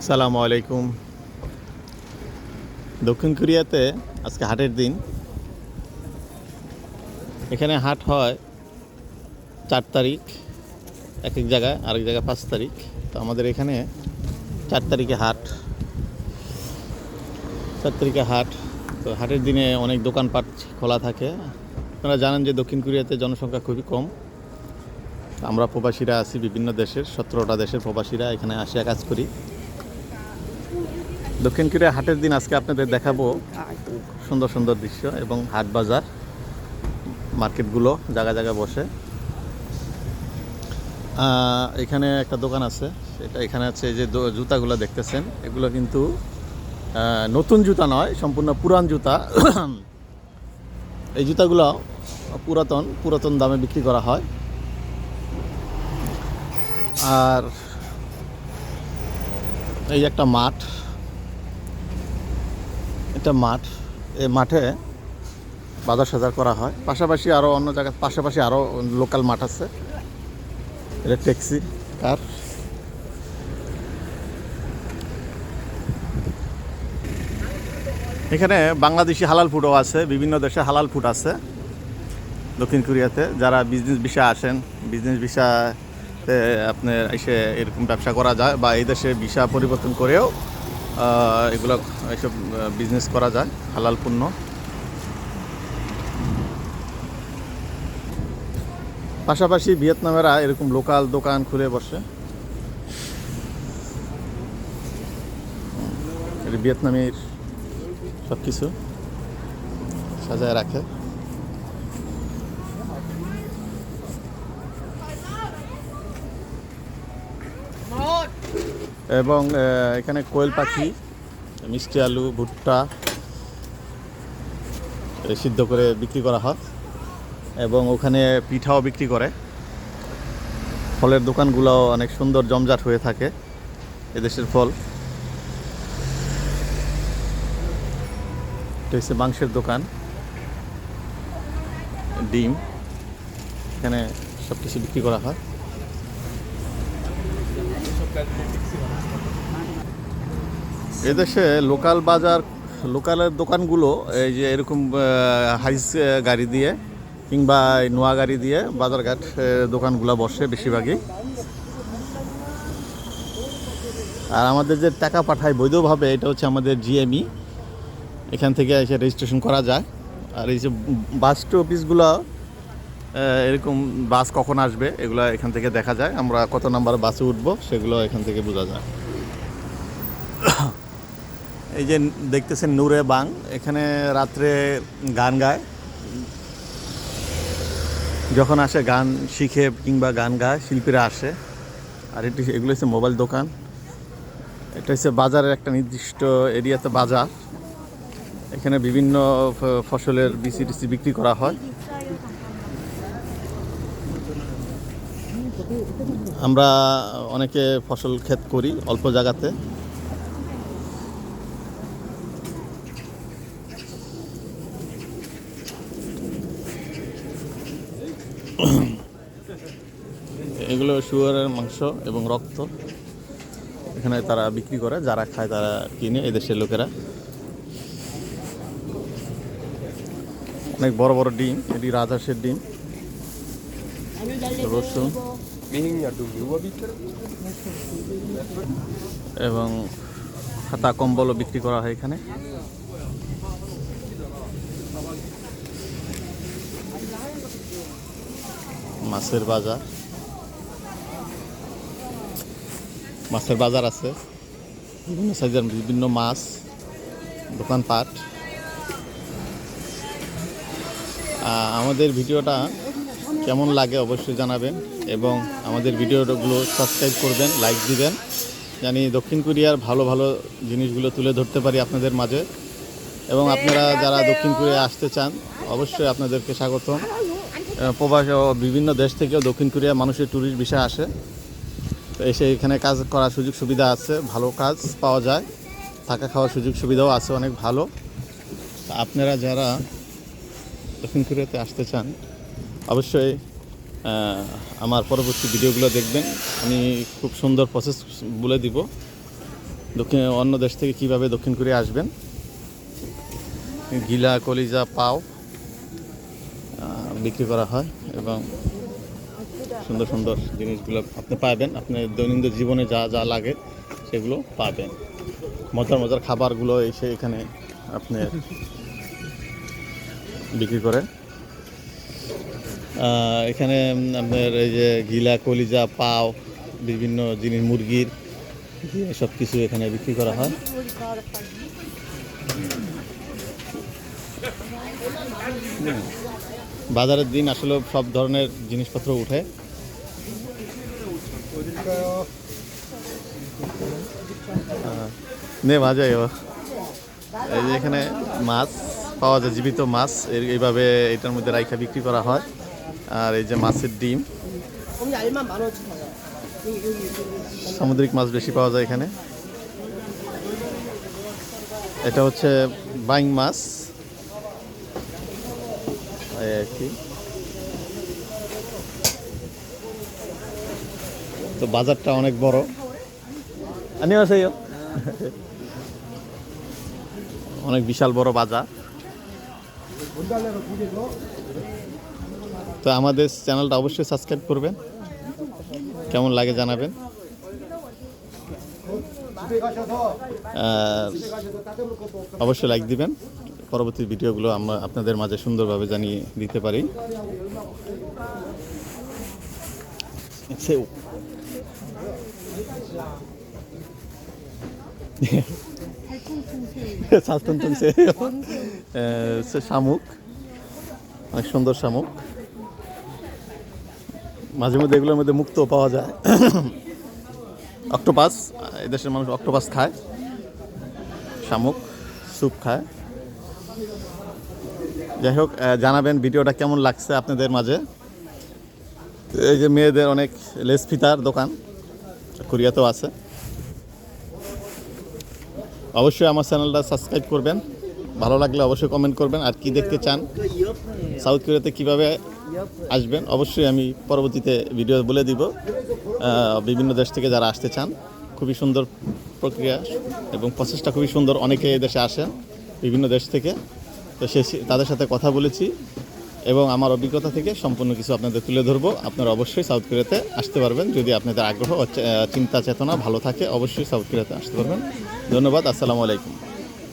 আসসালামু আলাইকুম। দক্ষিণ কোরিয়াতে আজকে হাটের দিন। এখানে হাট হয় 4 তারিখ, এক এক জায়গায়, আরেক জায়গায় 5 তারিখ। তো আমাদের এখানে 4 তারিখে হাট। 4 তারিখে হাট। তো হাটের দিনে অনেক দোকানপাট খোলা থাকে। আপনারা জানেন যে দক্ষিণ কোরিয়াতে জনসংখ্যা খুবই কম। আমরা প্রবাসীরা আছি বিভিন্ন দেশের, 17টা দেশের প্রবাসীরা এখানে আসিয়া কাজ করি। দক্ষিণ কোরিয়া হাটের দিন আজকে আপনাদের দেখাবো সুন্দর সুন্দর দৃশ্য এবং হাট বাজার, মার্কেটগুলো জায়গা জায়গায় বসে। এখানে একটা দোকান আছে, সেটা এখানে আছে। এই যে জুতাগুলো দেখতেছেন, এগুলো কিন্তু নতুন জুতা নয়, সম্পূর্ণ পুরান জুতা। এই জুতাগুলো পুরাতন দামে বিক্রি করা হয়। আর এই একটা মাঠ, এটা মাঠ। এই মাঠে বাজার সাজার করা হয়। পাশাপাশি আরও অন্য জায়গায় পাশাপাশি আরও লোকাল মাঠ আছে। এটা ট্যাক্সি কার। এখানে বাংলাদেশি হালাল ফুডও আছে, বিভিন্ন দেশে হালাল ফুড আছে দক্ষিণ কোরিয়াতে। যারা বিজনেস ভিসায় আসেন, বিজনেস ভিসাতে আপনার এসে এরকম ব্যবসা করা যায়, বা এই দেশে ভিসা পরিবর্তন করেও এগুলো এইসব বিজনেস করা যায়, হালাল পণ্য। পাশাপাশি ভিয়েতনামেরা এরকম লোকাল দোকান খুলে বসে। এটা ভিয়েতনামের সব কিছু সাজায় রাখে। এবং এখানে কোয়েল পাখি, মিষ্টি আলু, ভুট্টা সিদ্ধ করে বিক্রি করা হয়। এবং ওখানে পিঠাও বিক্রি করে। ফলের দোকানগুলোও অনেক সুন্দর জমজমাট হয়ে থাকে। এদেশের ফল। এটা হচ্ছে মাংসের দোকান, ডিম, এখানে সব কিছু বিক্রি করা হয়। এদেশে লোকাল বাজার, লোকালের দোকানগুলো এই যে এরকম হাইস গাড়ি দিয়ে কিংবা নোয়া গাড়ি দিয়ে বাজারঘাট দোকানগুলো বসে বেশিরভাগই। আর আমাদের যে টাকা পাঠায় বৈধভাবে, এটা হচ্ছে আমাদের জিএমই। এখান থেকে এসে রেজিস্ট্রেশন করা যায়। আর এই যে বাস অফিসগুলো, এরকম বাস কখন আসবে এগুলো এখান থেকে দেখা যায়। আমরা কত নাম্বার বাসে উঠবো সেগুলো এখান থেকে বোঝা যায়। এই যে দেখতেছেন নূরে বাং, এখানে রাত্রে গান গায়। যখন আসে গান শিখে কিংবা গান গায়, শিল্পীরা আসে। আর এগুলো হচ্ছে মোবাইল দোকান। এটা হচ্ছে বাজারের একটা নির্দিষ্ট এরিয়াতে বাজার। এখানে বিভিন্ন ফসলের বিচি বিক্রি করা হয়। আমরা অনেকে ফসল ক্ষেত করি অল্প জায়গাতে। এগুলো শুয়োরের মাংস এবং রক্ত এখানে তারা বিক্রি করে, যারা খায় তারা কিনে। এদেশের লোকেরা অনেক বড় বড় ডিম, এটি রাজহাঁসের ডিম। রসুন এবং খাতা কম্বলও বিক্রি করা হয় এখানে। মাছের বাজার, মাছের বাজার আছে, বিভিন্ন সাইজের বিভিন্ন মাছ, দোকানপাট। আমাদের ভিডিওটা কেমন লাগে অবশ্যই জানাবেন, এবং আমাদের ভিডিওগুলো সাবস্ক্রাইব করবেন, লাইক দিবেন, জানি দক্ষিণ কোরিয়ার ভালো ভালো জিনিসগুলো তুলে ধরতে পারি আপনাদের মাঝে। এবং আপনারা যারা দক্ষিণ কোরিয়া আসতে চান, অবশ্যই আপনাদেরকে স্বাগতম। প্রবাসী বিভিন্ন দেশ থেকেও দক্ষিণ কোরিয়া মানুষের ট্যুরিস্ট ভিসা আসে। তো এসে এখানে কাজ করার সুযোগ সুবিধা আছে, ভালো কাজ পাওয়া যায়, থাকা খাওয়ার সুযোগ সুবিধাও আছে অনেক ভালো। আপনারা যারা দক্ষিণ কোরিয়াতে আসতে চান, অবশ্যই আমার পরবর্তী ভিডিওগুলো দেখবেন। আমি খুব সুন্দর প্রসেস বলে দিব অন্য দেশ থেকে কিভাবে দক্ষিণ কোরিয়া আসবেন। গিলা, কলিজা, পাও বিক্রি করা হয় এবং সুন্দর সুন্দর জিনিসগুলো আপনি পাবেন। আপনার দৈনন্দিন জীবনে যা যা লাগে সেগুলো পাবেন। মজার মজার খাবারগুলো এসে এখানে আপনি বিক্রি করে। এখানে আপনার এই যে গিলা, কলিজা, পাও, বিভিন্ন জিনিস, মুরগির সব কিছু এখানে বিক্রি করা হয়। বাজারের দিন আসলে সব ধরনের জিনিসপত্র উঠে। নে ভাজা এই যে এখানে মাছ পাওয়া যায়, জীবিত মাছ এইভাবে এটার মধ্যে রাইখা বিক্রি করা হয়। আর এই যে মাছের ডিম, সামুদ্রিক মাছ বেশি পাওয়া যায় এখানে। এটা হচ্ছে বাইং মাছ এই আর কি। তো বাজারটা অনেক বড়। অনেক বিশাল বড় বাজার। তো আমাদের চ্যানেলটা অবশ্যই সাবস্ক্রাইব করবেন, কেমন লাগে জানাবেন। অবশ্যই লাইক দিবেন, পরবর্তী ভিডিওগুলো আমরা আপনাদের মাঝে সুন্দরভাবে জানিয়ে দিতে পারি। শামুক, অনেক সুন্দর শামুক। মাঝে মধ্যে এগুলোর মধ্যে মুক্ত পাওয়া যায়। অক্টোপাস, এদেশের মানুষ অক্টোপাস খায়, শামুক স্যুপ খায়। যাই হোক, জানাবেন ভিডিওটা কেমন লাগছে আপনাদের মাঝে। এই যে মেয়েদের অনেক লেস ফিতার দোকান কোরিয়াতেও আছে। অবশ্যই আমার চ্যানেলটা সাবস্ক্রাইব করবেন, ভালো লাগলে অবশ্যই কমেন্ট করবেন। আর কি দেখতে চান, সাউথ কোরিয়াতে কিভাবে আসবেন, অবশ্যই আমি পরবর্তীতে ভিডিও বলে দিব। বিভিন্ন দেশ থেকে যারা আসতে চান, খুবই সুন্দর প্রক্রিয়া এবং প্রসেসটা খুবই সুন্দর। অনেকে এই দেশে আসেন বিভিন্ন দেশ থেকে, তো তাদের সাথে কথা বলেছি এবং আমার অভিজ্ঞতা থেকে সম্পূর্ণ কিছু আপনাদের তুলে ধরবো। আপনারা অবশ্যই সাউথ কোরিয়াতে আসতে পারবেন যদি আপনাদের আগ্রহ ও চিন্তা চেতনা ভালো থাকে। অবশ্যই সাউথ কোরিয়াতে আসতে পারবেন। ধন্যবাদ, আসসালামু আলাইকুম।